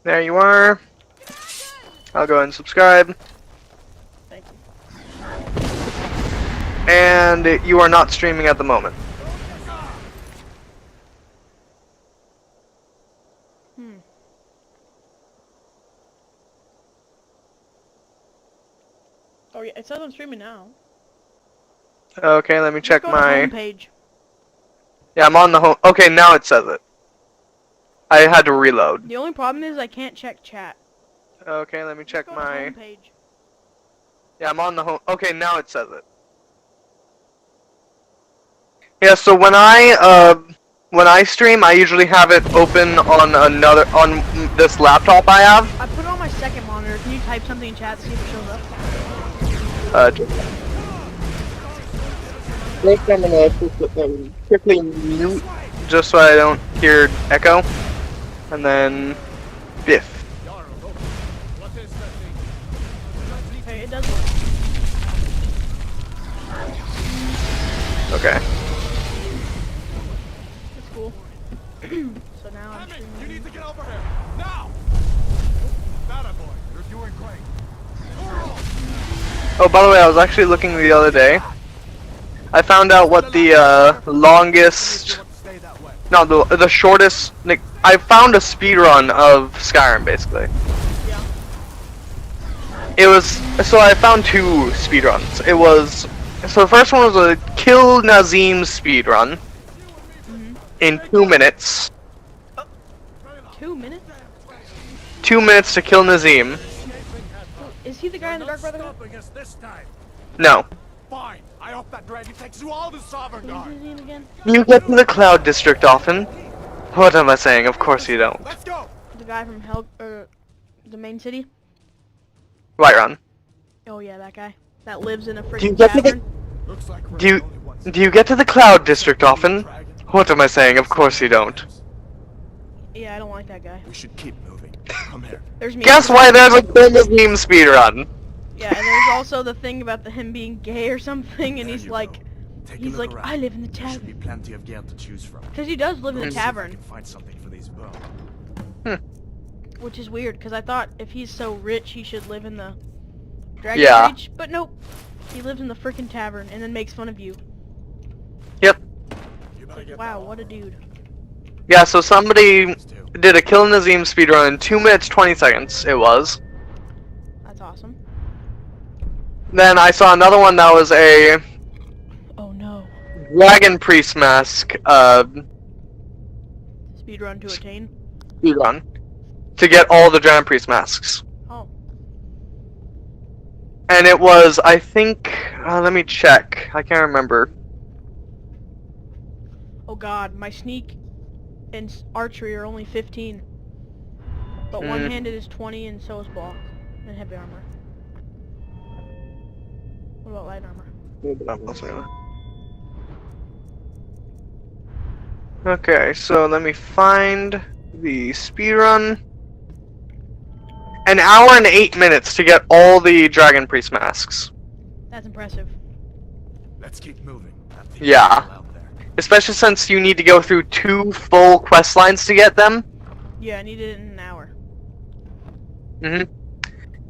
There you are. I'll go ahead and subscribe. Thank you. And you are not streaming at the moment. Oh yeah, it says I'm streaming now. Okay, let me check Just go to my... homepage. Yeah, I'm on the home... Okay, now it says it. I had to reload. The only problem is I can't check chat. Okay, let me check Just go my... to homepage. Yeah, I'm on the home... Okay, now it says it. Yeah, so when I stream, I usually have it open on on this laptop I have. I put it on my second monitor. Can you type something in chat to see if it shows up? Next I'm gonna quickly mute just so I don't hear echo, and then Biff. Okay, it does work. Okay. It's cool. So now I'm streaming. You need to get over here now. That boy, you're doing great. Oh, by the way, I was actually looking the other day. I found out what the longest, no, the shortest. I found a speedrun of Skyrim basically. Yeah. It was so I found two speedruns. It was so the first one was a Kill Nazim speedrun in 2 minutes. 2 minutes? 2 minutes to kill Nazim. Is he the guy in the Dark Brotherhood? No. Fine. I hope that dragon takes you all to Sovereign Who's Guard. his name again? You get to the Cloud District often. What am I saying? Of course you don't. Let's go. The guy from Hell, the main city? Whiterun. Oh yeah, that guy. That lives in a Do you freaking get to tavern. Looks like we're Do you the only ones. do you get to the Cloud District often? What am I saying? Of course you don't. Yeah, I don't like that guy. We should keep moving. Come here. There's me. Guess why there's a Kill Nazim speedrun? Yeah, and there's also the thing about him being gay or something, and There he's you like, go. Take a look around. I live in the There should be tavern. plenty of gear to choose from. Because he does live in the Let's see if I tavern, can find something for these bones. which is weird, because I thought if he's so rich, he should live in the Dragon Yeah. Age, but nope. He lives in the freaking tavern, and then makes fun of you. Yep. You better get Wow, that what a dude. Yeah, so somebody did a Kill Nazim speedrun in 2 minutes 20 seconds. It was. That's awesome. Then I saw another one that was a Oh no. Dragon Priest mask Speedrun to attain. speedrun to get all the Dragon Priest masks. Oh. And it was, I think, let me check. I can't remember. Oh god, my sneak and archery are only 15. But one-handed is 20, and so is bulk and heavy armor. What about light armor? Okay, so let me find the speedrun. An hour and 8 minutes to get all the Dragon Priest masks. That's impressive. Let's keep moving. That thing's Yeah. still out there. Especially since you need to go through 2 full quest lines to get them. Yeah, I needed it in an hour.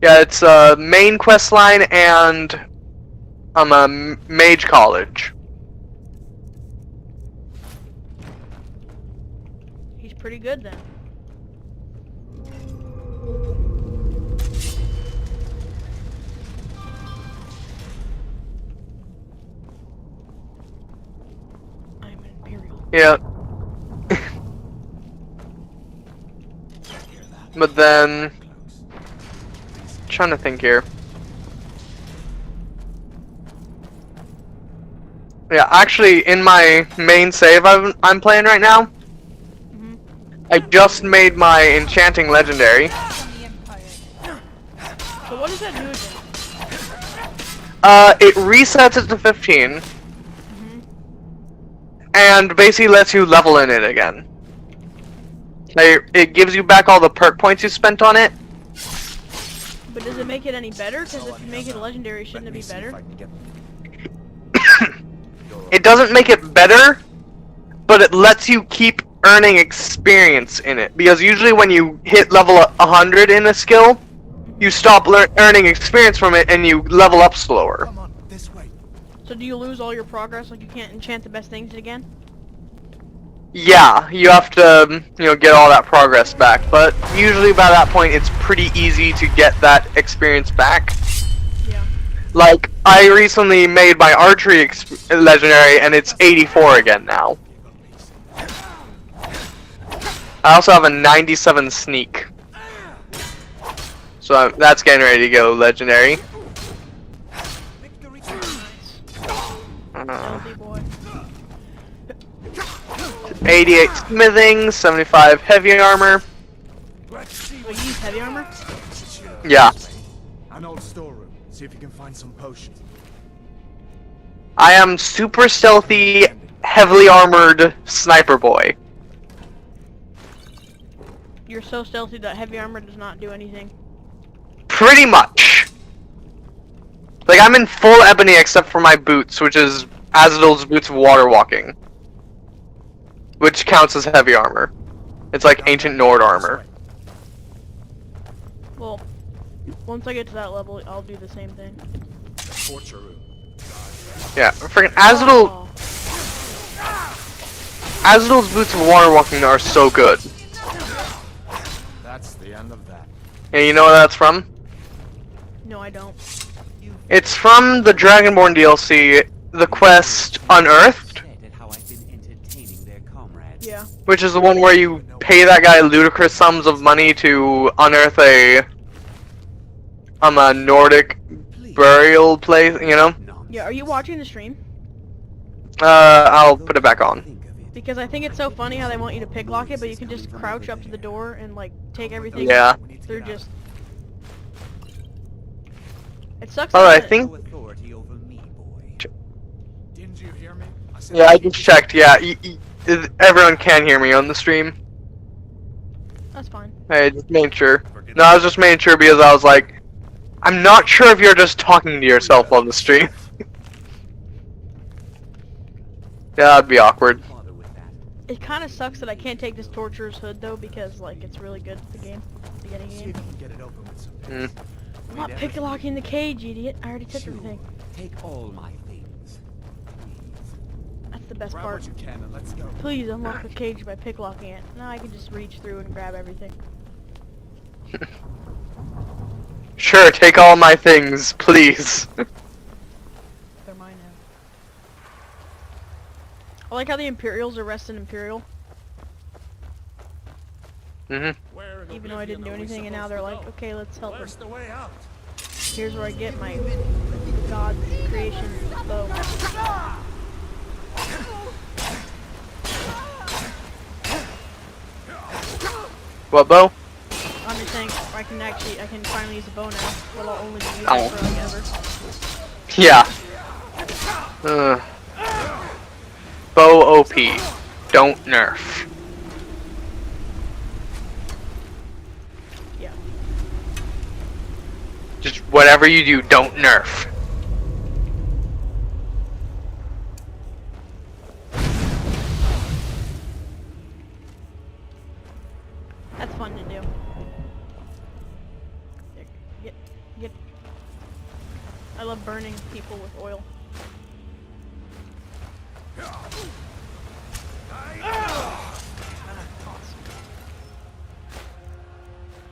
Yeah, it's a main quest line and a mage college. He's pretty good then. I'm an Imperial. Yeah. But then, trying to think here. Yeah, actually, in my main save I'm playing right now, I just made my enchanting legendary. So what does that do again? It resets it to 15, and basically lets you level in it again. Like, it gives you back all the perk points you spent on it. But does it make it any better? Because if you make it a legendary, shouldn't it be better? It doesn't make it better, but it lets you keep earning experience in it, because usually when you hit level 100 in a skill, you stop earning experience from it and you level up slower. Come on, this way. So do you lose all your progress? Like you can't enchant the best things again? Yeah, you have to, get all that progress back, but usually by that point it's pretty easy to get that experience back. Yeah. Like, I recently made my archery legendary and it's 84 again now. I also have a 97 sneak. So that's getting ready to go legendary. Stealthy boy. 88 smithing, 75 heavy armor. Oh, you use heavy armor? Yeah. An old storeroom. See if you can find some potions. I am super stealthy, heavily armored sniper boy. You're so stealthy that heavy armor does not do anything. Pretty much. Like, I'm in full ebony except for my boots, which is Azadul's boots of water walking. Which counts as heavy armor. It's like ancient Nord armor. Well, once I get to that level, I'll do the same thing. The torture room. Yeah, freaking Azadul. Oh, Azadul's boots of water walking are so good. That's the end of that. And you know where that's from? no, I don't. It's from the Dragonborn DLC, the quest Unearthed, Yeah. which is the one where you pay that guy ludicrous sums of money to unearth a Nordic burial place, Yeah, are you watching the stream? I'll put it back on. Because I think it's so funny how they want you to picklock it, but you can just crouch up to the door and like take everything Yeah. through just... It sucks. Oh, I that- think. Didn't you hear me? Said Yeah, I just checked. Yeah, everyone can hear me on the stream. That's fine. I just made sure. No, I was just making sure because I was like, I'm not sure if you're just talking to yourself on the stream. Yeah, that'd be awkward. It kind of sucks that I can't take this Torturer's Hood though, because like it's really good at the game, beginning See if game. you can get it open with some Mm. I'm not picklocking the cage, idiot. I already took everything. Take all my things. That's the best Grab part. what you can and let's go. Please unlock the cage by picklocking it. Now I can just reach through and grab everything. Sure, take all my things, please. They're mine now. I like how the Imperials are resting Imperial, Mhm. Where in even though I didn't do oblivion are we anything, and now supposed they're to like, go? okay, let's help them. Where's the way out? Here's where I get my god creation bow. What, Bo? I'm just saying, I can finally use a bow now, but I'll only be using Oh. it for like ever. Yeah. Bo OP. Don't nerf. Yeah. Just whatever you do, don't nerf. That's fun to do. Get. I love burning people with oil.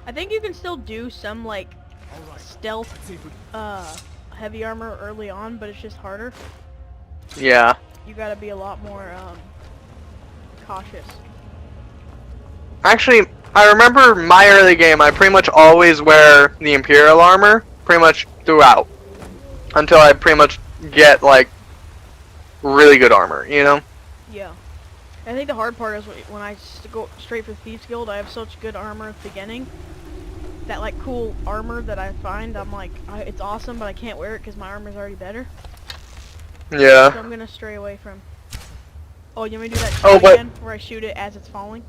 I think you can still do some like Alright, stealth let's see if we heavy armor early on, but it's just harder. Yeah. You gotta be a lot more cautious. Actually, I remember my early game, I pretty much always wear the Imperial armor, pretty much throughout. Until I pretty much get, like, really good armor, Yeah. I think the hard part is when I go straight for Thieves Guild, I have such good armor at the beginning. That, like, cool armor that I find, I'm like, it's awesome, but I can't wear it because my armor's already better. Yeah. So I'm gonna stray away from... Oh, you want me to do that Oh, shot but- again? Where I shoot it as it's falling?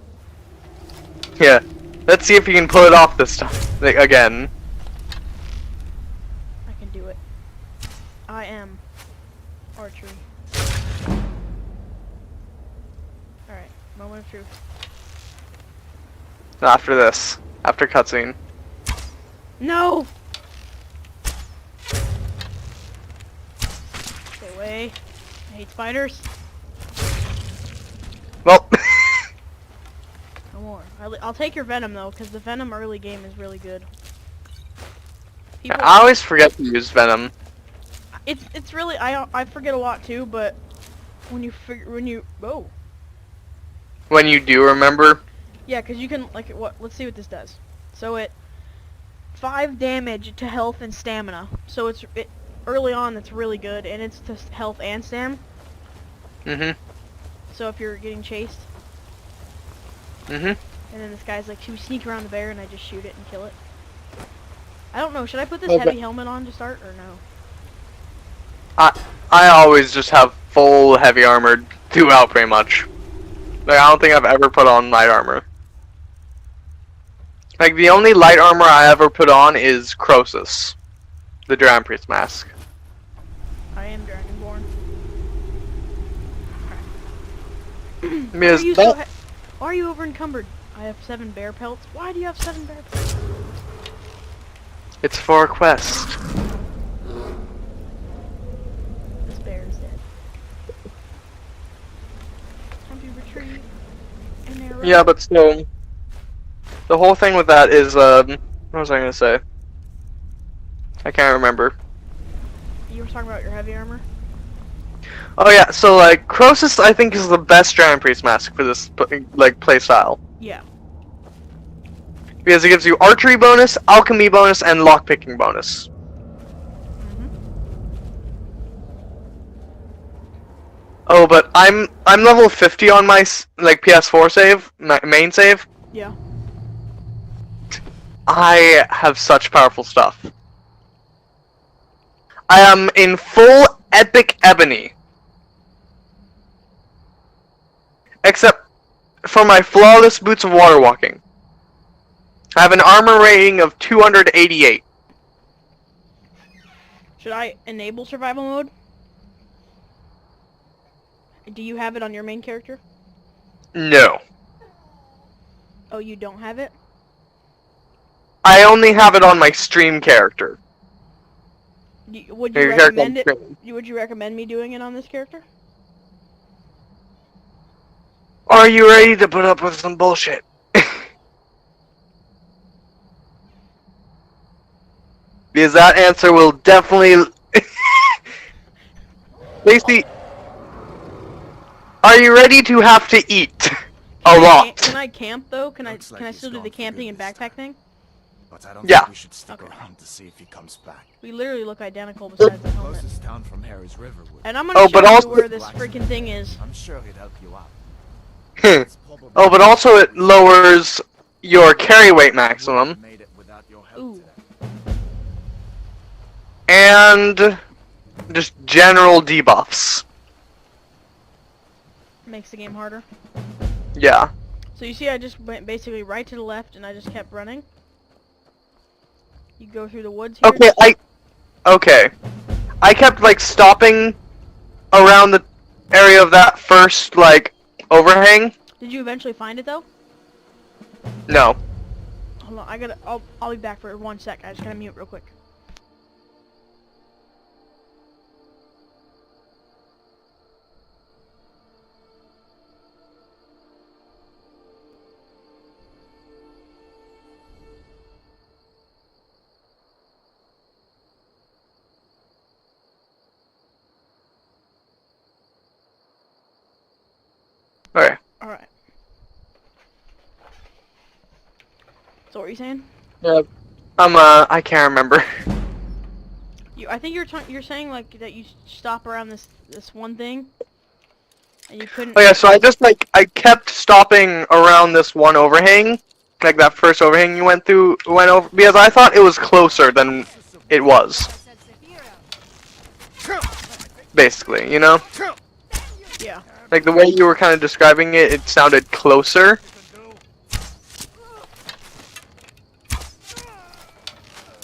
Yeah. Let's see if you can pull it off this time. Like, again. I can do it. I am archery. Alright, moment of truth. After this. After cutscene. No! Stay away. I hate spiders. Well, No more. I'll take your venom though, because the venom early game is really good. People, I always forget to use venom. it's really I forget a lot too, but when you When you do remember. yeah, because you can let's see what this does. So it 5 damage to health and stamina. So it early on it's really good, and it's to health and stam. Mhm. So if you're getting chased, Mhm. and then this guy's like, should we sneak around the bear, and I just shoot it and kill it. I don't know. Should I put this Okay. heavy helmet on to start or no? I always just have full heavy armor throughout, pretty much. Like, I don't think I've ever put on light armor. Like, the only light armor I ever put on is Croesus, the Dragon Priest mask. I am Dragonborn. Because Why are you over encumbered? I have 7 bear pelts. Why do you have 7 bear pelts? it's for a quest. This bear is dead. Time to retrieve an arrow. Yeah, but still, the whole thing with that is, what was I gonna say? I can't remember. You were talking about your heavy armor? Oh yeah, so like, Croesus I think is the best Dragon Priest mask for this, like, playstyle. Yeah. Because it gives you archery bonus, alchemy bonus, and lockpicking bonus. Oh, but I'm level 50 on my like PS4 save, my main save. Yeah. I have such powerful stuff. I am in full epic ebony. Except for my flawless boots of water walking. I have an armor rating of 288. Should I enable survival mode? Do you have it on your main character? No. Oh, you don't have it? I only have it on my stream character. Would you Your character recommend on it? stream. Would you recommend me doing it on this character? Are you ready to put up with some bullshit? Because that answer will definitely... Lacey, are you ready to have to eat? A lot. Can I camp though? Can I Looks like can I he's still do gone the for camping good and this backpack thing? But I don't Yeah. think we should stick Okay. around to see if he comes back. We literally look identical besides the helmet. Closest town from here is Riverwood. And I'm gonna Oh, show but you also- where this freaking thing is. I'm sure he'd help you out. Oh, It's probably but also it lowers your carry weight maximum. made it without your help Ooh. today. And just general debuffs. Makes the game harder. Yeah. So you see, I just went basically right to the left, and I just kept running. You go through the woods here. Okay, I kept, like, stopping around the area of that first, like, overhang. Did you eventually find it though? No. Hold on, I'll be back for 1 sec. I just gotta mute real quick. Okay. Alright. So what are you saying? Yeah. I can't remember. I think you're saying like that you stop around this one thing, and you couldn't. Oh yeah, so I just, like, I kept stopping around this one overhang. Like, that first overhang you went over, because I thought it was closer than it was. Basically, you know? Yeah. Like, the way you were kind of describing it, it sounded closer.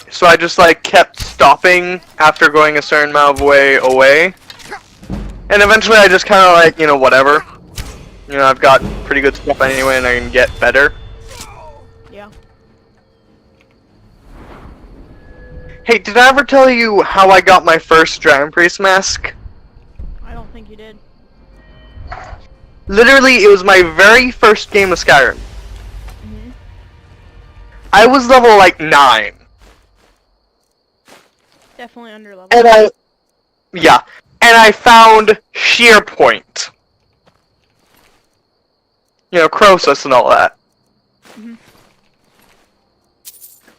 So I just, like, kept stopping after going a certain amount of way away. And eventually I just kind of, like, you know, whatever. You know, I've got pretty good stuff anyway and I can get better. Yeah. Hey, did I ever tell you how I got my first Dragon Priest mask? I don't think you did. Literally, it was my very first game of Skyrim. Mhm. I was level like 9. Definitely under level. And yeah. And I found Sheer Point. You know, Croesus and all that. Mhm.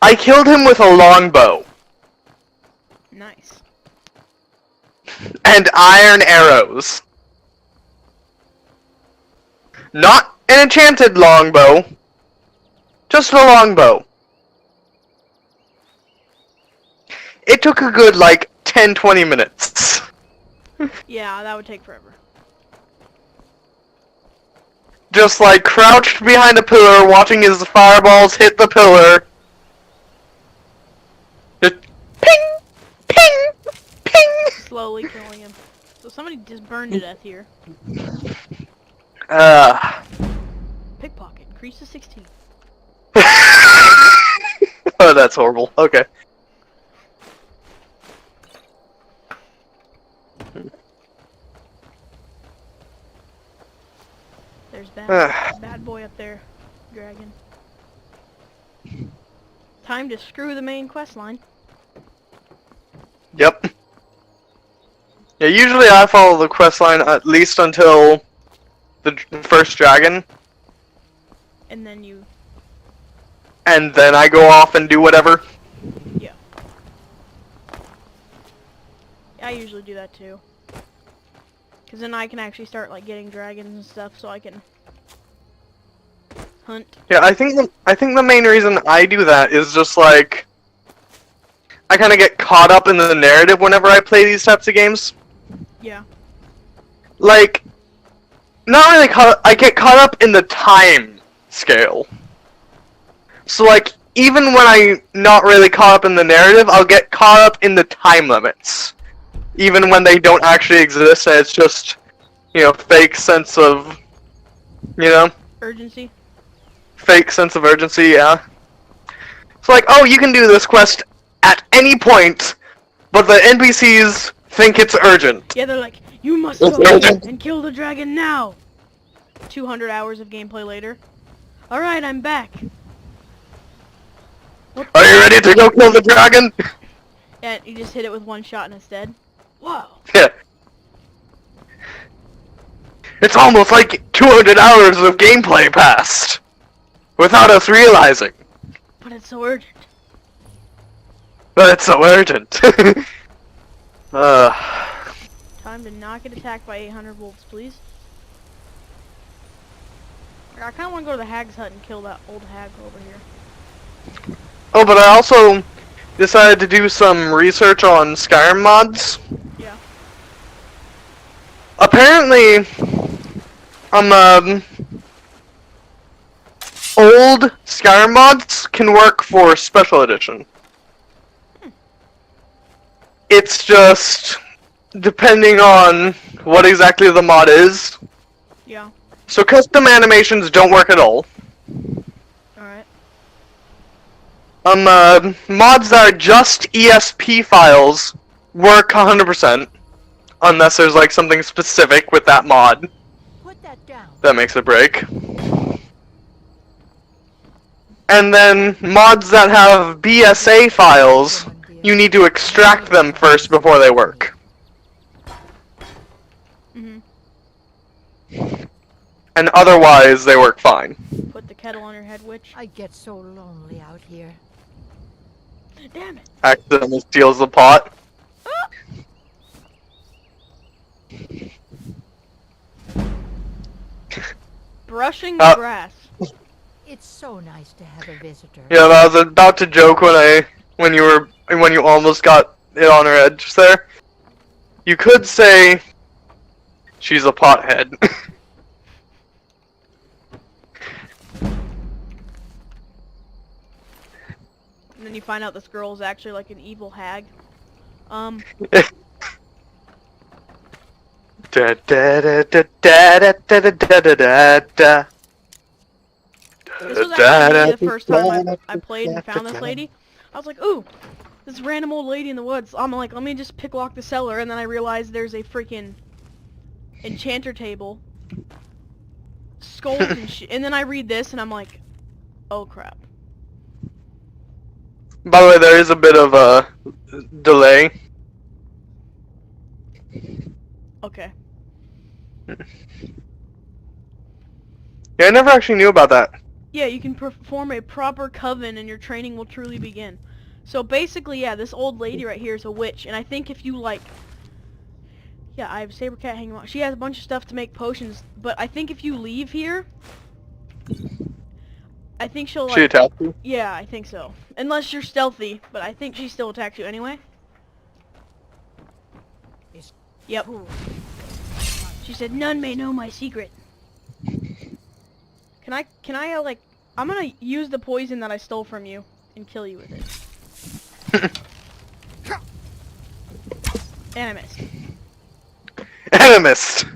I killed him with a longbow. Nice. And iron arrows. Not an enchanted longbow. Just a longbow. It took a good, like, 10-20 minutes. Yeah, that would take forever. Just, like, crouched behind a pillar, watching his fireballs hit the pillar. Just ping! Ping! Ping! Slowly killing him. So somebody just burned to death here. Pickpocket. Increase to 16. Oh, that's horrible. Okay. There's bad boy up there. Dragon. Time to screw the main quest line. Yep. Yeah, usually I follow the quest line at least until the first dragon, And then you... and then I go off and do whatever. Yeah. I usually do that too. Because then I can actually start like getting dragons and stuff so I can hunt. Yeah, I think the main reason I do that is just like I kind of get caught up in the narrative whenever I play these types of games. Yeah. Like, not really I get caught up in the time scale. So like, even when I'm not really caught up in the narrative, I'll get caught up in the time limits. Even when they don't actually exist, and it's just, you know, fake sense of, you know? Urgency. Fake sense of urgency, yeah. It's like, oh, you can do this quest at any point, but the NPCs think it's urgent. Yeah, they're like, you must It's go urgent. and kill the dragon now! 200 hours of gameplay later. Alright, I'm back. Are you ready to go kill the dragon? And you just hit it with one shot and it's dead. Whoa. Yeah. It's almost like 200 hours of gameplay passed without us realizing. But it's so urgent. But it's so urgent. Time to not get attacked by 800 volts, please. I kind of want to go to the hag's hut and kill that old hag over here. Oh, but I also decided to do some research on Skyrim mods. Yeah. Apparently, old Skyrim mods can work for Special Edition. It's just depending on what exactly the mod is. Yeah. So custom animations don't work at all. Alright. Mods that are just ESP files work 100%. Unless there's like something specific with that mod Put that down. that makes it break. And then mods that have BSA files, you need to extract them first before they work. Mhm. And otherwise, they work fine. Put the kettle on your head, witch. I get so lonely out here. Damn it. Accidentally steals the pot. Brushing the grass. It's so nice to have a visitor. Yeah, I was about to joke when you almost got it on her head just there. You could say she's a pothead. And then you find out this girl is actually like an evil hag. Da da da da da da da da da da da. This was actually the first time I played and found this lady. I was like, ooh, this random old lady in the woods. I'm like, let me just picklock the cellar, and then I realized there's a freaking enchanter table, skulls and shit. And then I read this, and I'm like, oh crap. By the way, there is a bit of a delay. Okay. Yeah, I never actually knew about that. Yeah, you can perform a proper coven, and your training will truly begin. So basically, yeah, this old lady right here is a witch, and I think if you like, yeah, I have Saber Cat hanging out. She has a bunch of stuff to make potions, but I think if you leave here, I think she'll like. She attacked you? Yeah, I think so. Unless you're stealthy, but I think she still attacks you anyway. Yep. She said, "None may know my secret." Can I like, I'm gonna use the poison that I stole from you and kill you with it. And I missed. And I missed.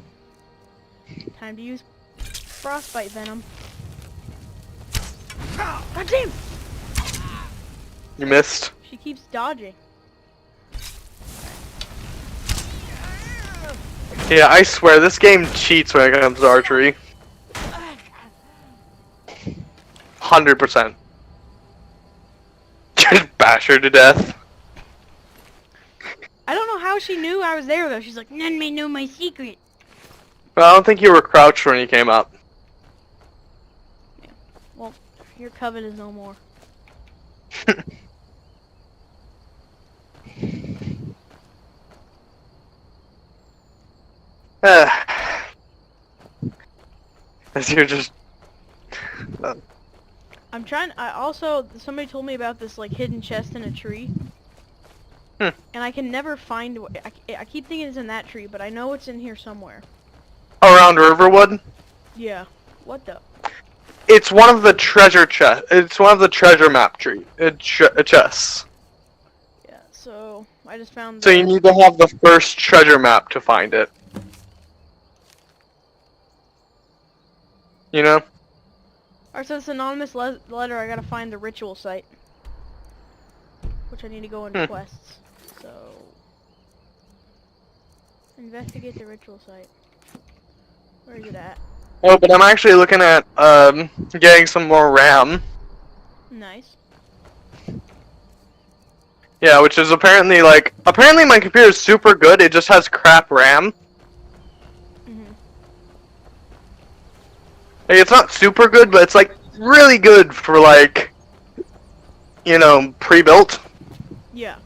Time to use frostbite venom. God damn! You missed. She keeps dodging. Yeah, I swear, this game cheats when it comes to archery. 100%. Just bash her to death. I don't know how she knew I was there though. She's like, "None may know my secret." Well, I don't think you were crouched when you came up. Yeah. Well, your coven is no more. As you're just... I'm trying. I also, somebody told me about this like hidden chest in a tree. And I can never find. I keep thinking it's in that tree, but I know it's in here somewhere. Around Riverwood? Yeah. What the? It's one of the treasure chest. It's one of the treasure map chests. Yeah. So I just found. So you need to have the first treasure map to find it. You know? Alright, so this anonymous letter, I gotta find the ritual site. Which I need to go into quests. So... investigate the ritual site. Where is it at? Oh, but I'm actually looking at, getting some more RAM. Nice. Yeah, which is apparently, like... Apparently my computer is super good, it just has crap RAM. Like, it's not super good, but it's, like, really good for, like... You know, pre-built. Yeah.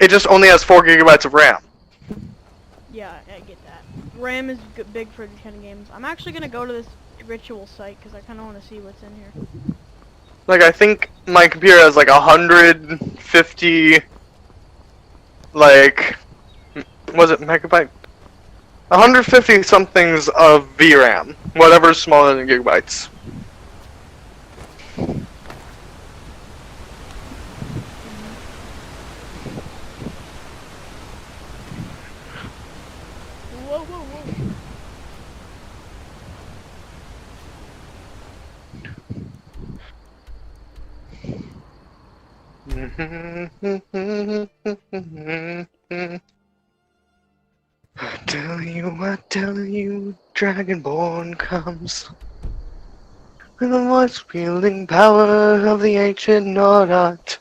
It just only has 4 gigabytes of RAM. Yeah, I get that. RAM is big for these kind of games. I'm actually gonna go to this ritual site, because I kind of want to see what's in here. Like, I think my computer has, like, 150... Like... Was it megabyte? 150 somethings of VRAM. Whatever's smaller than gigabytes. Whoa, whoa, whoa. I tell you, Dragonborn comes. With the voice-wielding power of the ancient Nordart.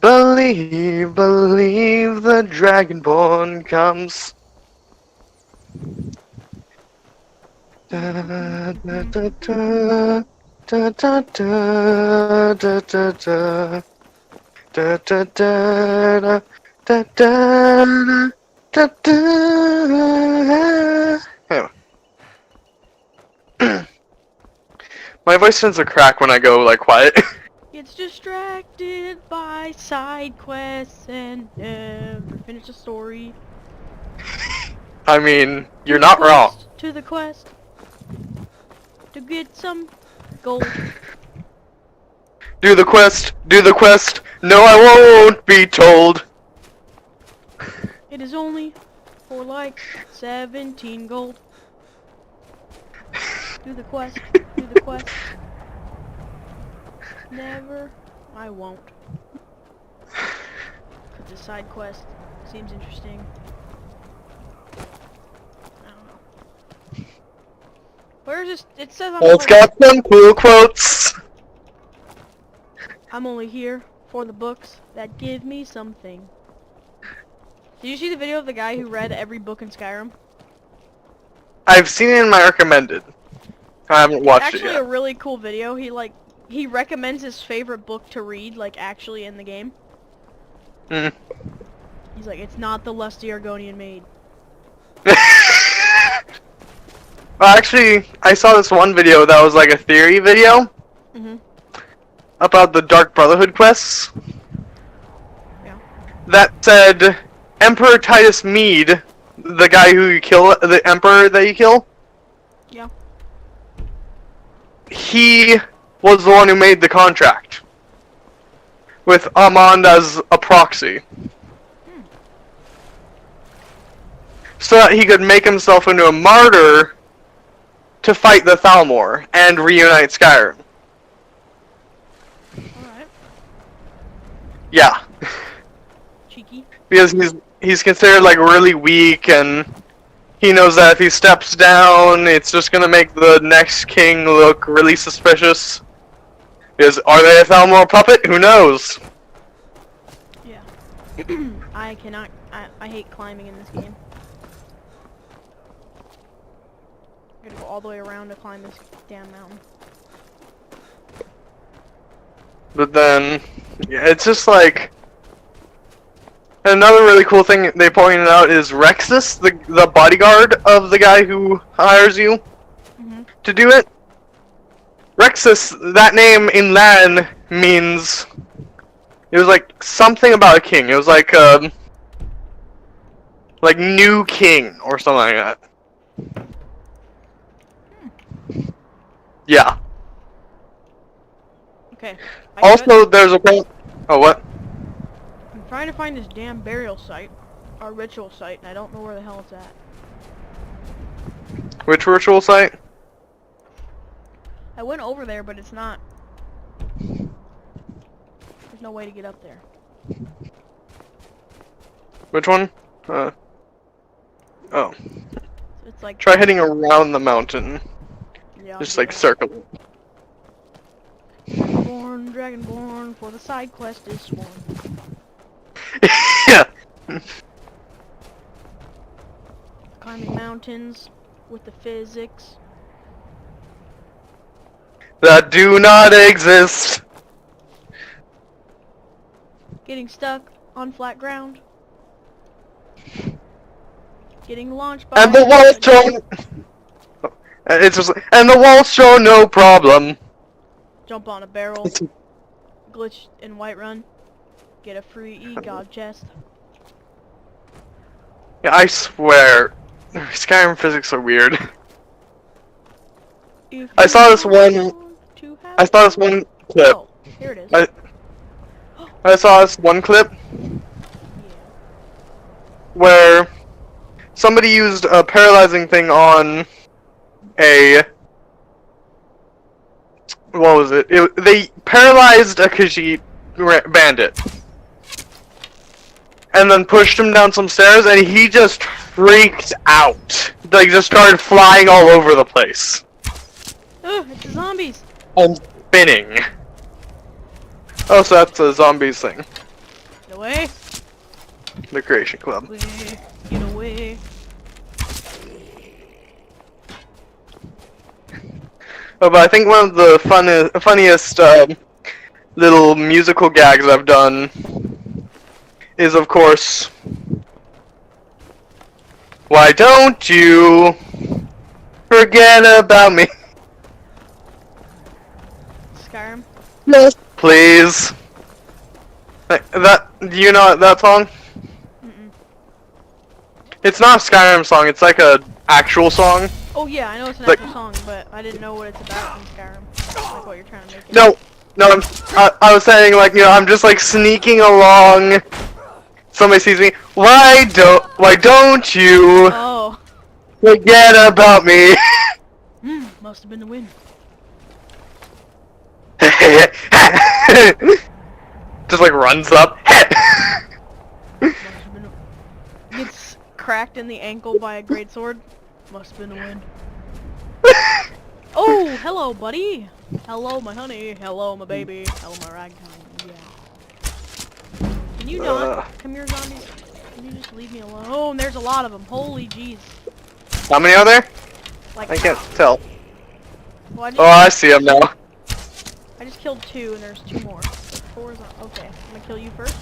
Believe, believe the Dragonborn comes. Da da da da da da da da da da da da da da da. Da, da. Anyway. My voice tends to crack when I go, like, quiet. It's distracted by side quests and never finish a story. I mean, you're not wrong. To the quest. To get some gold. Do the quest, no I won't be told. It is only for like 17 gold. Do the quest. Do the quest. Never. I won't. Cause the side quest seems interesting. I don't know. Where's this? It says It's got some cool quotes. I'm only here for the books that give me something. Did you see the video of the guy who read every book in Skyrim? I've seen it in my recommended. I haven't watched it Actually, yet. a really cool video. He recommends his favorite book to read, like actually in the game. Mm. He's like, it's not the lusty Argonian maid. Well, actually, I saw this one video that was like a theory video about the Dark Brotherhood quests. Yeah. That said, Emperor Titus Mede, the guy who you kill, the Emperor that you kill, Yeah. he was the one who made the contract with Amand as a proxy. So that he could make himself into a martyr to fight the Thalmor and reunite Skyrim. Alright. Yeah. Cheeky. Because he's considered like really weak, and he knows that if he steps down, it's just gonna make the next king look really suspicious. Because are they a Thalmor puppet? Who knows? Yeah. I cannot. I hate climbing in this game. I gotta go all the way around to climb this damn mountain. But then, yeah, it's just like... Another really cool thing they pointed out is Rexus, the bodyguard of the guy who hires you to do it. Rexus, that name in Latin means... It was like something about a king. It was like new king or something like that. Yeah. Okay. I got it. Also, there's a... Oh, what? I'm trying to find this damn burial site, our ritual site, and I don't know where the hell it's at. Which ritual site? I went over there, but it's not. There's no way to get up there. Which one? Oh. It's like Try heading around the mountain. yeah, Just like circle. Dragonborn, for the side quest is sworn. Yeah. Climbing mountains with the physics. That do not exist. Getting stuck on flat ground. Getting launched by. And the walls show. It's just and the walls show no problem. Jump on a barrel. Glitch in Whiterun. Get a free e-god chest. Yeah, I swear, Skyrim physics are weird. I saw this one. I saw this one clip. Oh, here it is. I saw this one clip Yeah. where somebody used a paralyzing thing on a... What was it? They paralyzed a Khajiit bandit. And then pushed him down some stairs, and he just freaked out. Like, just started flying all over the place. Ugh, it's the zombies! And spinning. Oh, so that's a zombies thing. Get away! The Creation Club. Get away! Oh, but I think one of the funniest little musical gags I've done is, of course, why don't you forget about me? Skyrim? Yes, please. That, do you know that song? Mm-mm. It's not a Skyrim song, it's like a actual song. Oh yeah, I know it's an Like- actual song, but I didn't know what it's about in Skyrim. Like what you're trying to make it. No, I was saying, like, you know, I'm just like sneaking along. Somebody sees me. Why don't you Oh. forget about me? My Must have been the wind. Just like runs up. Must have been gets cracked in the ankle by a greatsword. Must have been the wind. Oh, hello, buddy. Hello, my honey. Hello, my baby. Hello, my ragtime. Yeah. Can you not? Come here, zombies. Can you just leave me alone? Oh, and there's a lot of them. Holy jeez. How many are there? Like, I can't tell. well, Oh, I see them now. I just killed 2, and there's 2 more. So 4 is on. Okay, I'm gonna kill you first.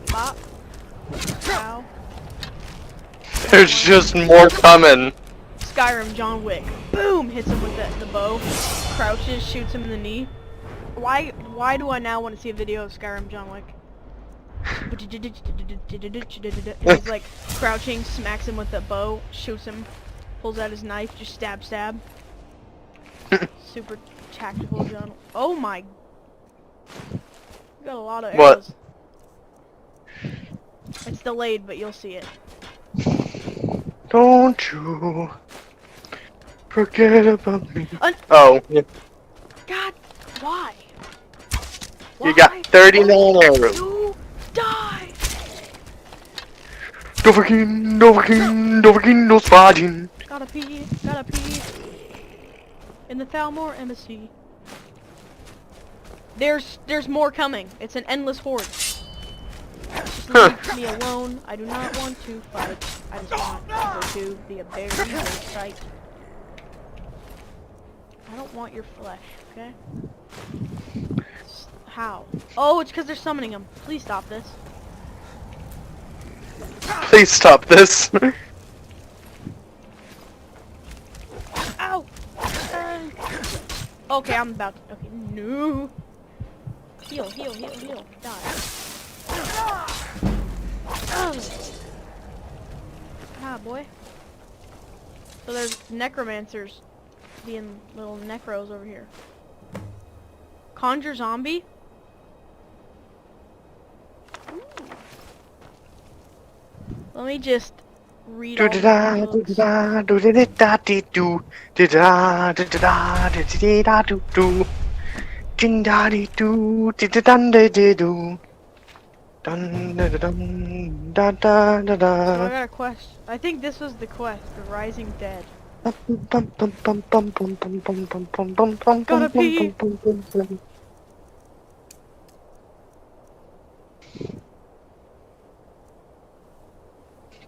Bop. Ow. There's just more coming. Skyrim John Wick. Boom! Hits him with the bow. Crouches, shoots him in the knee. Why do I now want to see a video of Skyrim John Wick? And he's like crouching, smacks him with the bow, shoots him, pulls out his knife, just stab, stab. Super tactical John. Oh my! You got a lot of arrows. What? It's delayed, but you'll see it. Don't you forget about me. Oh, yeah. God, why? You got 39 arrows. You die! No spotting. Gotta pee, gotta pee. In the Thalmor Embassy. There's more coming. It's an endless horde. Just leave me alone. I do not want to fight. I just want to go to the Aberian site. I don't want your flesh, okay? How? Oh, it's because they're summoning them. Please stop this. Please stop this. Ow! Okay, I'm about to. Okay, no. Heal, heal, heal, heal. Die. Ah, boy. So there's necromancers being little necros over here. Conjure zombie? Ooh. Let me just read all the So I got a quest. I think this was the quest, the Rising Dead. Gotta pee.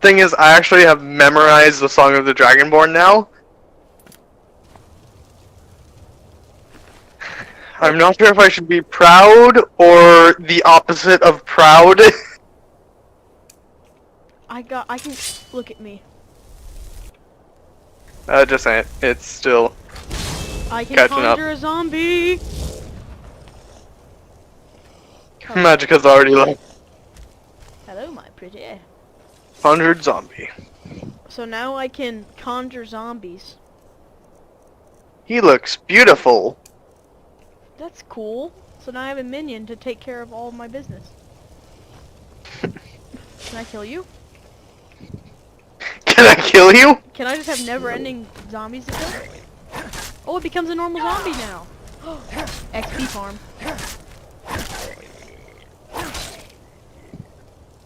Thing is, I actually have memorized the Song of the Dragonborn now. I'm not sure if I should be proud or the opposite of proud. I can look at me. Just saying, it's still I can catching up. conjure a zombie. Magicka's already like Hello, my pretty. 100 zombie. So now I can conjure zombies. He looks beautiful. That's cool. So now I have a minion to take care of all of my business. Can I kill you? Can I kill you? Can I just have never-ending zombies to kill? Oh, it becomes a normal zombie now. XP farm.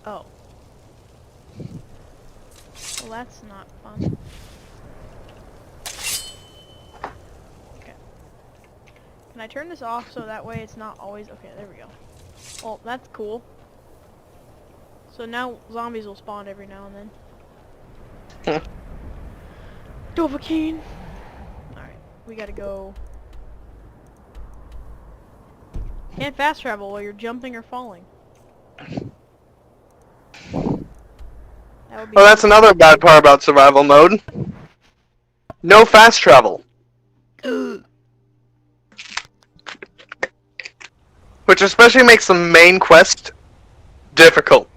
Oh. Well, that's not fun. Okay. Can I turn this off so that way it's not always... Okay, there we go. Well, that's cool. So now zombies will spawn every now and then. Dovahkiin! Alright, we gotta go... Can't fast travel while you're jumping or falling. That would be Well, that's another bad part about survival mode. No fast travel. Which especially makes the main quest difficult.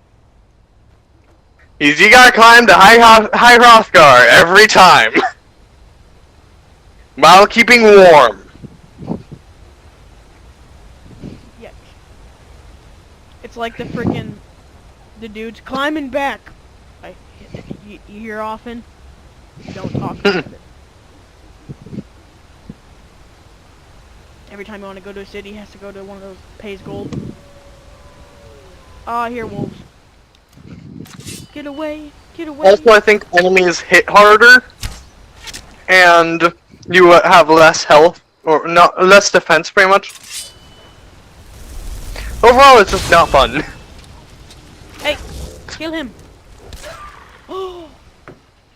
You gotta climb to High Hrothgar every time. While keeping warm. Yuck. It's like the freaking... The dude's climbing back. You hear often? Don't talk about it. Every time you want to go to a city, he has to go to one of those pays gold. Ah, here, wolves. Get away! Get away! Also, I think enemies hit harder, and you have less health, or not less defense, pretty much. Overall, it's just not fun. Hey, kill him! Oh,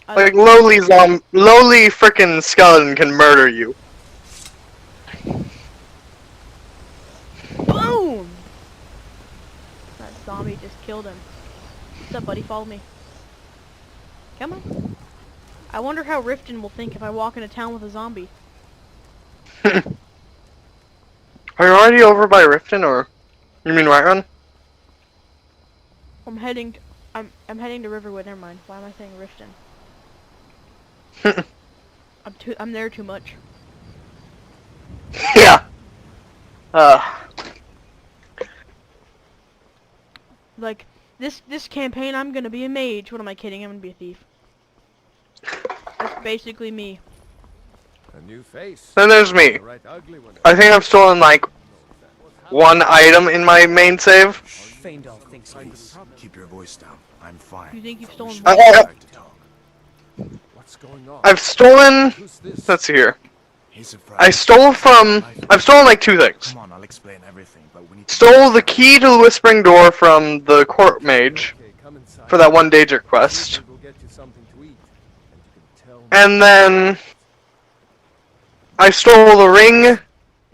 Like lowly frickin' skeleton can murder you. boom! That zombie just killed him. What's up, buddy? Follow me. Come on. I wonder how Riften will think if I walk into town with a zombie. Are you already over by Riften, or you mean Whiterun? I'm heading to Riverwood. Never mind. Why am I saying Riften? I'm there too much. Yeah. Like this campaign, I'm gonna be a mage. What am I kidding? I'm gonna be a thief. That's basically me. A new face. Then there's me. The right ugly one. I think I've stolen like one item in my main save. Faendal thinks he's... Keep your voice down. I'm fine. You think you've stolen? I- Like to talk. What's going on? I've stolen. Who's this? Let's see here. He's a I've stolen like two things. Come on, I'll explain everything, but we need to... Stole the key to the Whispering Door from the court mage Okay, come inside. for that one Daedric quest, We'll get you something to eat, and you can tell me. and then I stole the ring You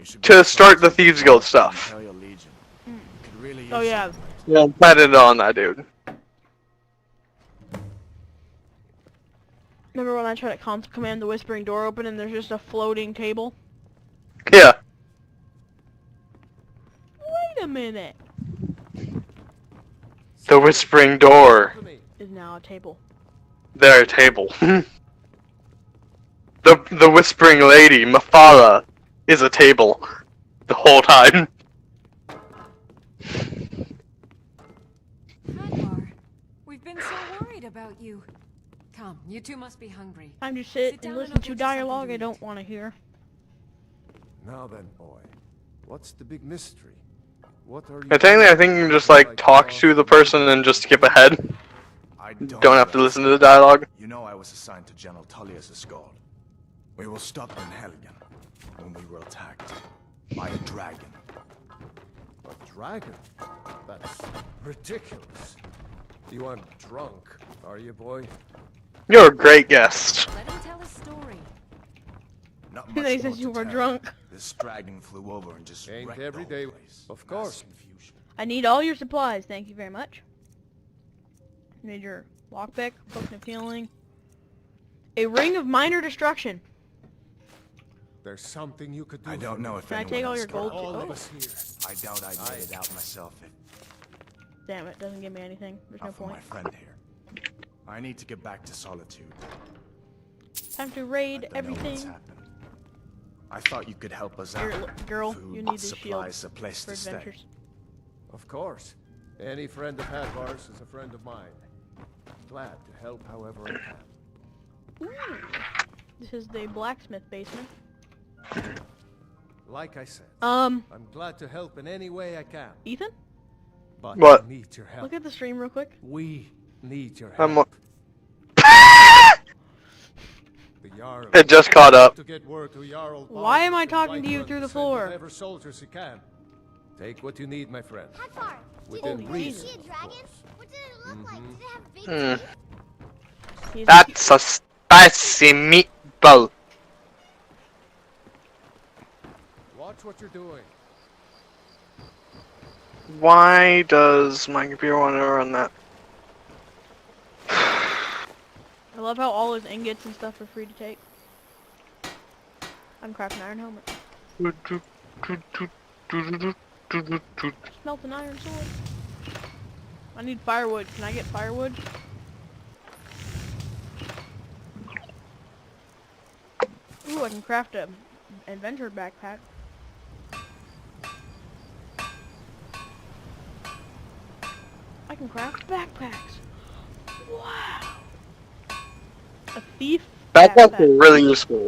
should to be start the focused. Thieves Guild stuff. Imperial Legion. Could really use Oh yeah. some right Yeah, I'm planning on that, dude. Remember when I tried to console command the Whispering Door open and there's just a floating table? Yeah. Wait a minute. The Whispering Door. Is now a table. Their table. the Whispering Lady, Mafala, is a table. The whole time. Hadvar, we've been so worried about you. Come, you two must be hungry. Time to Sit sit down and and listen I'll to get you something dialogue to I eat. don't want to hear. Now then, boy. What's the big mystery? What are you... And technically, I think you can just like talk to the person and just skip ahead. I Don't have to listen to the dialogue. You know I was assigned to General Tullius' guard. We were stopped in Helgen when we were attacked by a dragon. A dragon? That's ridiculous. You aren't drunk, are you, boy? You're a great guest. Let him tell his story. Not Then much he more says you to were tell. drunk. This dragon flew over and just Ain't wrecked every the whole day. place. Of Mass course. confusion. I need all your supplies. Thank you very much. Need your lockpick, potion of healing. A ring of minor destruction. There's something you could do. I don't know if Can I anyone take all else your gold? can. All of Oh. us here. I doubt I'd get it out myself if Damn it, doesn't give me anything. There's no not for my point. friend here. I need to get back to Solitude. Time to I raid don't know what's everything. happened. I thought you could help us Here, out. look, girl, Food, you need this shield supplies, a place for to stay. adventures. Of course. Any friend of Hadvar's is a friend of mine. Glad to help however I can. Ooh. This is the blacksmith basement. Like I said, Um, I'm glad to help in any way I can. Ethan? But What? I need your help. Look at the stream real quick. We need your I'm help. The Jarl It just caught up. to get word to Jarl Why am I Baldur talking to you Whiterun through the send floor? Whatever soldiers he can. Take what you need, my friend. Hadvar, Within Holy reason. see a of dragon? course. What did it look like? Did it have big Hmm. teeth? He's That's a spicy meatball. Watch what you're doing. Why does my computer want to run that? I love how all his ingots and stuff are free to take. I'm crafting iron helmet. Smelt an iron sword. I need firewood. Can I get firewood? Ooh, I can craft a adventure backpack. I can craft backpacks. Wow. A thief Backpacks backpack. are really useful.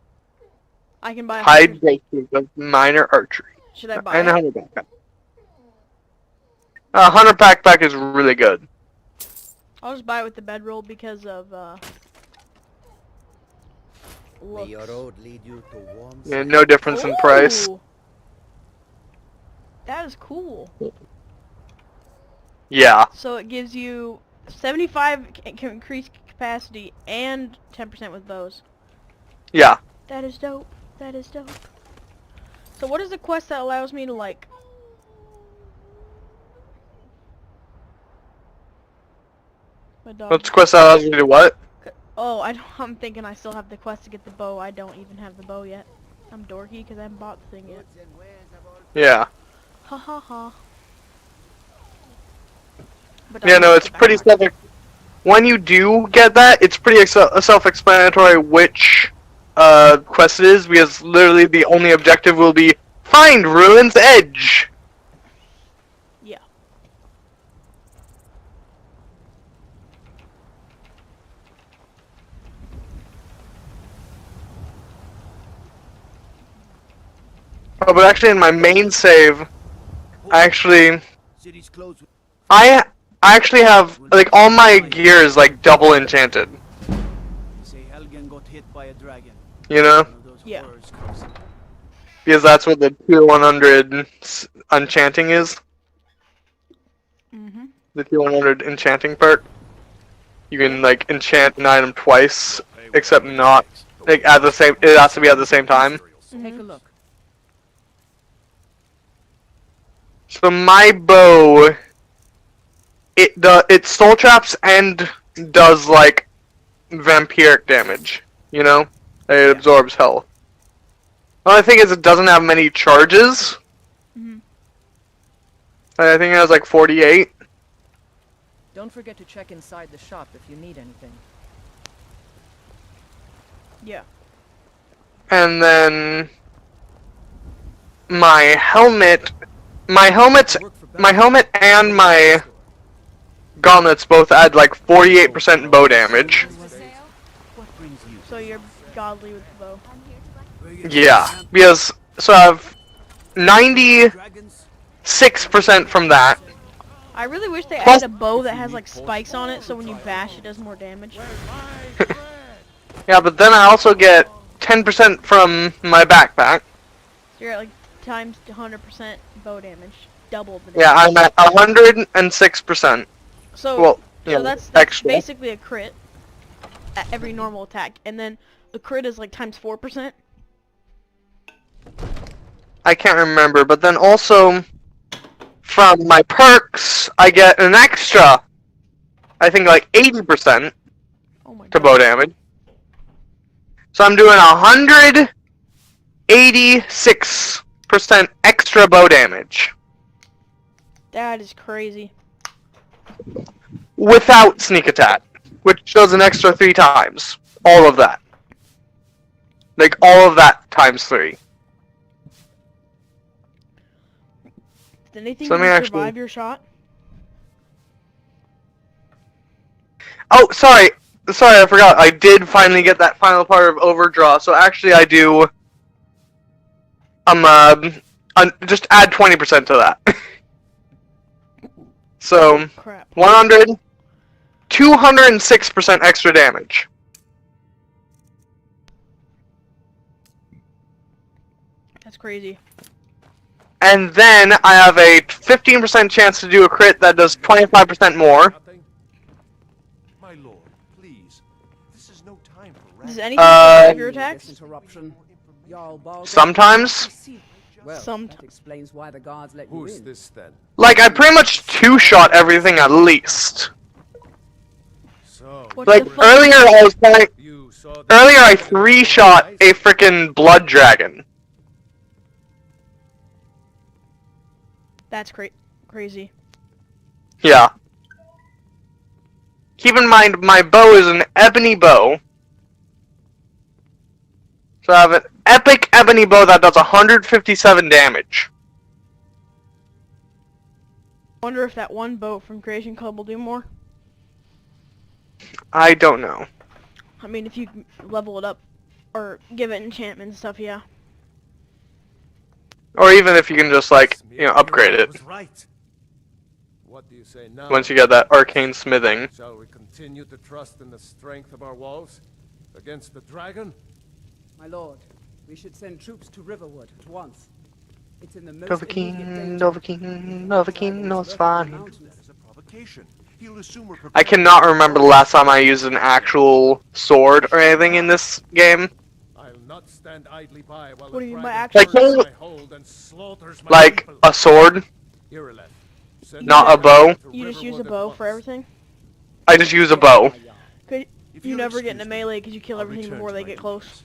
I can buy a High 100. doses of minor archery. Should I buy And a it? 100 backpack. 100 backpack is really good. I'll just buy it with the bedroll because of looks. May your road lead you to warm Yeah, no difference in price. Ooh! That is cool. Yeah. So it gives you 75 increased capacity and 10% with bows. Yeah. That is dope. That is dope. So what is the quest that allows me to like... My dog. What's the quest that allows you to do what? Oh, I'm thinking I still have the quest to get the bow. I don't even have the bow yet. I'm dorky because I haven't bought the thing yet. Yeah. Ha ha ha. But Yeah, I'll no, get it's the pretty backpack. when you do get that, it's pretty self-explanatory which quest it is, because literally the only objective will be find Ruin's Edge. Yeah. Oh, but actually in my main save, I cities closed. I actually have, like, all my gear is, like, double enchanted. Say Helgen got hit by a dragon. You know? One of those Yeah. horrors comes. Because that's what the tier 100 enchanting is. Mm-hmm. The tier 100 enchanting perk. You can, like, enchant an item twice, except not, like, at the same, it has to be at the same time. Take a look. So my bow, it soul traps and does like vampiric damage. You know, it absorbs health. The only thing is it doesn't have many charges. Mm-hmm. I think it has like 48. Don't forget to check inside the shop if you need anything. Yeah. And then my helmet and my gauntlets both add like 48% bow damage. What brings you? So you're godly with the bow. Where you Yeah, because so I have 96% dragons? from that. I really wish they Plus- added a bow that has like spikes on it, so when you bash, it does more damage. Yeah, but then I also get 10% from my backpack. So you're at like times 100% bow damage, double the damage. Yeah, I'm at 106%. So, Well, yeah, that's extra. basically a crit at every normal attack, and then the crit is like times 4%. I can't remember, but then also from my perks, I get an extra, I think like 80% Oh my to god. bow damage. So I'm doing 186% extra bow damage That is crazy. without sneak attack, which does an extra 3 times. All of that. Like all of that times 3. Did anything So let me even actually- survive your shot? Oh, sorry, I forgot. I did finally get that final part of overdraw. So actually, I do. Just add 20% to that. So Crap. 100, 206% extra damage. That's crazy. And then I have a 15% chance to do a crit that does 25% more. Nothing? My lord, please. This is no time for Does rest. anything survive your attacks? Interruption. Jarl Baldur- Sometimes. Well, Somet- that explains why the guards let you Who's in. this then? Like, I pretty much two-shot everything at least. So, What Like, the fuck? earlier I was playing... you saw the Earlier I dragon 3-shot twice? a frickin' blood dragon. That's crazy. Yeah. Keep in mind, my bow is an ebony bow. So I have an epic ebony bow that does 157 damage. Wonder if that one boat from Creation Club will do more. I don't know. I mean, if you level it up or give it enchantment and stuff. Yeah. Or even if you can just like, you know, upgrade it Was right. What do you say now? once you get that arcane smithing. Shall we continue to trust in the strength of our walls against the dragon? My lord, we should send troops to Riverwood at once. It's in the most Dovahkiin, immediate danger. Dovahkiin, Dovahkiin, no, it's fine. That is a provocation. He'll assume we're I cannot remember the last time I used an actual sword or anything in this game. I'll not stand idly by while What do the you mean by dragon actual- burns Like- my hold and slaughters my Like people. a sword, Irileth, send not a our bow. men to You just use a Riverwood bow at for once. everything. I just use a bow. Could If you you'll never get into excuse me, melee because you kill I'll everything return before to they my get close?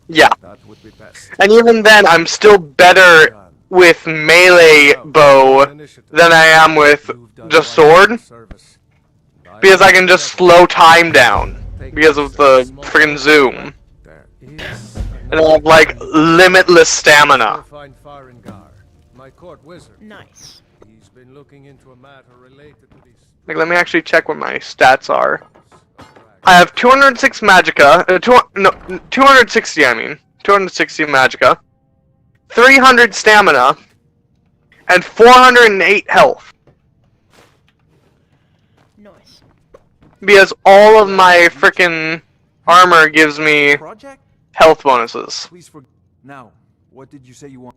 Yeah. That would be best. And even then, I'm still better with melee bow than I am with just sword, because I can just slow time down because of the friggin' zoom. There is And I have like limitless stamina. Find Farengar, my court wizard. Nice. He's been looking into a matter related to these Like, let me actually check what my stats are. I have 206 magicka, 260 I mean, 260 magicka, 300 stamina, and 408 health. Nice. Because all of my frickin' armor gives me project? health bonuses. Please for now. What did you say you want?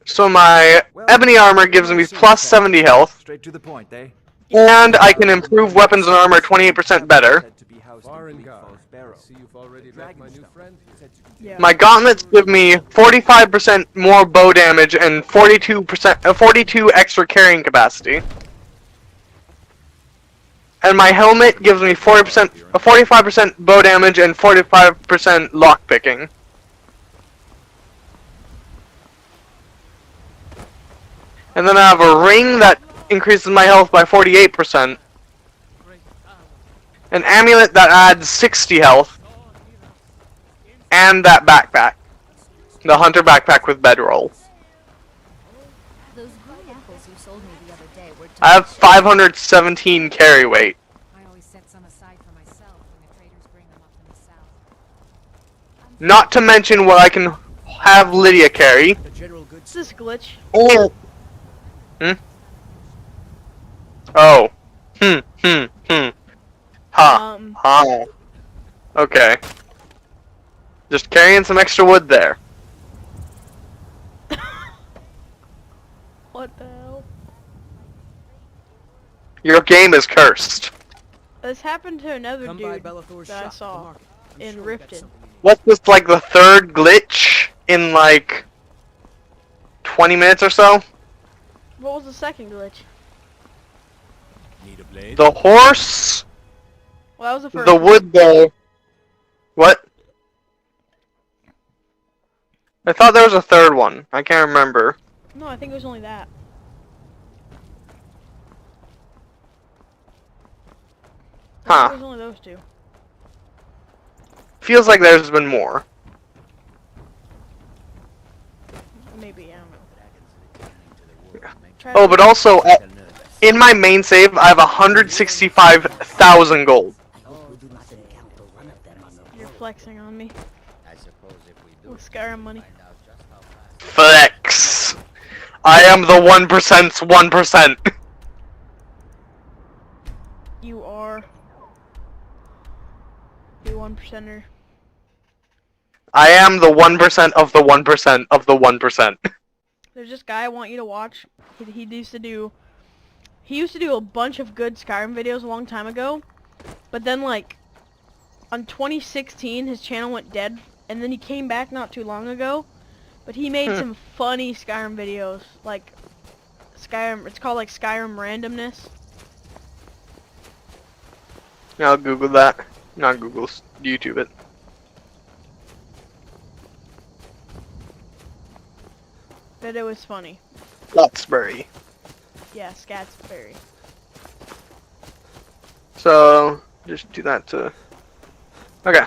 So my ebony armor gives me plus 70 health, Straight to the point, eh? and I can improve weapons and armor 28% better. Said to be housed in Bleak Farengar. Falls Barrow. See, you've already met my new friend here. Yeah. My gauntlets give me 45% more bow damage and 42 extra carrying capacity. And my helmet gives me 45% bow damage and 45% lockpicking. And then I have a ring that increases my health by 48%. An amulet that adds 60 health. And that backpack. The hunter backpack with bedroll. Those green apples you sold me the other day were I have 517 carry weight. I always set some aside for myself when the traders bring them up from the south. Not to mention what I can have Lydia carry. The general goods. What's this glitch? Oh. Oh. Ha. Ha. Okay. Just carrying some extra wood there. What the hell? Your game is cursed. This happened to another Come by dude Bellathor's that I shop, the saw market. I'm in sure we've got Riften. something you need. What's this, like the third glitch in like 20 minutes or so? What was the second glitch? Need a blade? The horse, Well, that was the first. the one. wood bow. What? I thought there was a third one. I can't remember. No, I think it was only that. I think Huh. it was only those two. Feels like there's been more. Maybe, I don't know. Try Oh, to- but also, in my main save, I have 165,000 gold. You're flexing on me. With Skyrim money. Flex. I am the 1%'s 1%. You are the 1%er. I am the 1% of the 1% of the 1%. There's this guy I want you to watch. He used to do a bunch of good Skyrim videos a long time ago, but then like on 2016 his channel went dead, and then he came back not too long ago. But he made some funny Skyrim videos, like Skyrim. It's called like Skyrim randomness. I'll Google that. Not Google, YouTube it. But it was funny. Luxbury. Yeah, Scatsberry. So, just do that to... Okay.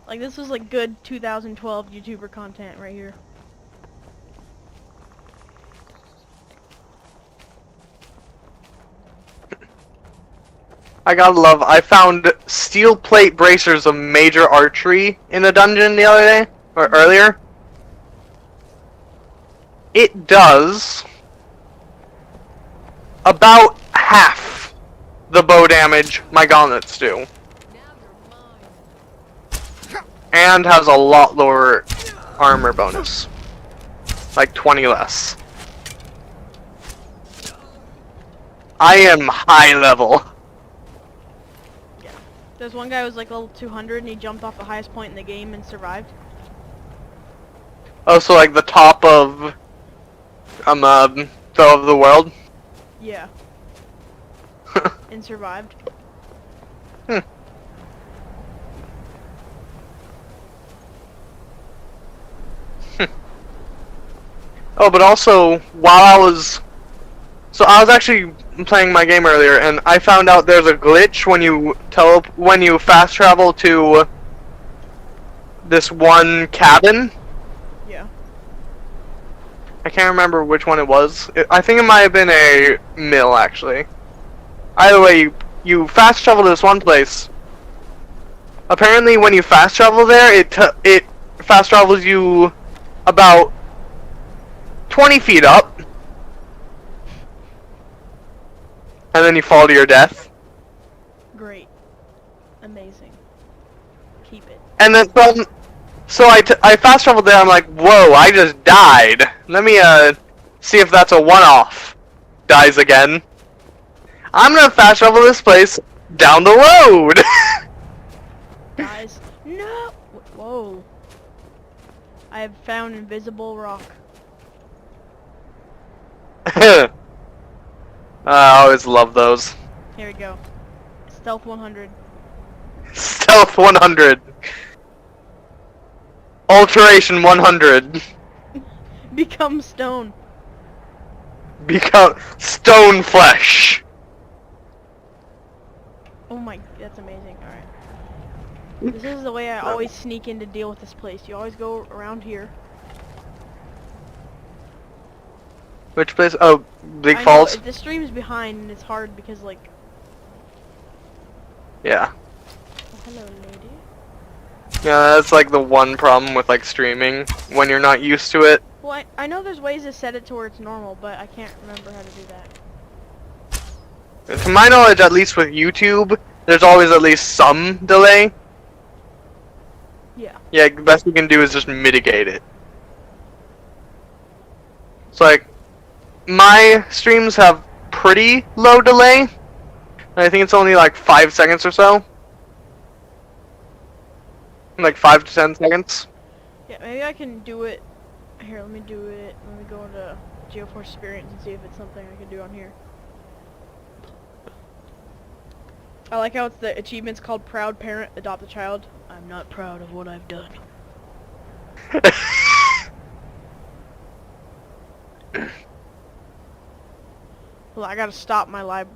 Like this was like good 2012 YouTuber content right here. I gotta love, I found steel plate bracers of major archery in a dungeon the other day, or earlier. It does about half the bow damage my gauntlets do. And has a lot lower armor bonus. Like 20 less. I am high level. Yeah. There's one guy who was like level 200 and he jumped off the highest point in the game and survived. Oh, so like the top of the world? Yeah. And survived. Hmm. Oh, but also, while I was actually playing my game earlier, and I found out there's a glitch when you fast travel to this one cabin. Yeah. I can't remember which one it was. I think it might have been a mill, actually. Either way, you fast travel to this one place. Apparently, when you fast travel there, it fast travels you about 20 feet up, and then you fall to your death. Great. Amazing. Keep it. And then so I fast traveled there. I'm like, whoa! I just died. Let me see if that's a one-off. Dies again. I'm gonna fast travel this place down the road. Guys, no! Whoa. I have found invisible rock. I always love those. Here we go. Stealth 100. Stealth 100. Alteration 100. Become stone. Become stone flesh. Oh my, that's amazing. Alright. This is the way I always sneak in to deal with this place. You always go around here. Which place? Oh, Bleak I know, Falls? the stream's behind and it's hard because like... Yeah. Oh, hello lady. Yeah, that's like the one problem with like streaming, when you're not used to it. Well, I know there's ways to set it to where it's normal, but I can't remember how to do that. To my knowledge, at least with YouTube, there's always at least some delay. Yeah. Yeah, the best we can do is just mitigate it. It's like, my streams have pretty low delay. I think it's only like 5 seconds or so. Like 5 to 10 seconds. Yeah, maybe I can do it. Here, let me do it. Let me go into GeForce Experience and see if it's something I can do on here. I like how it's the achievement's called Proud Parent, Adopt a Child. I'm not proud of what I've done. Well, I gotta stop my live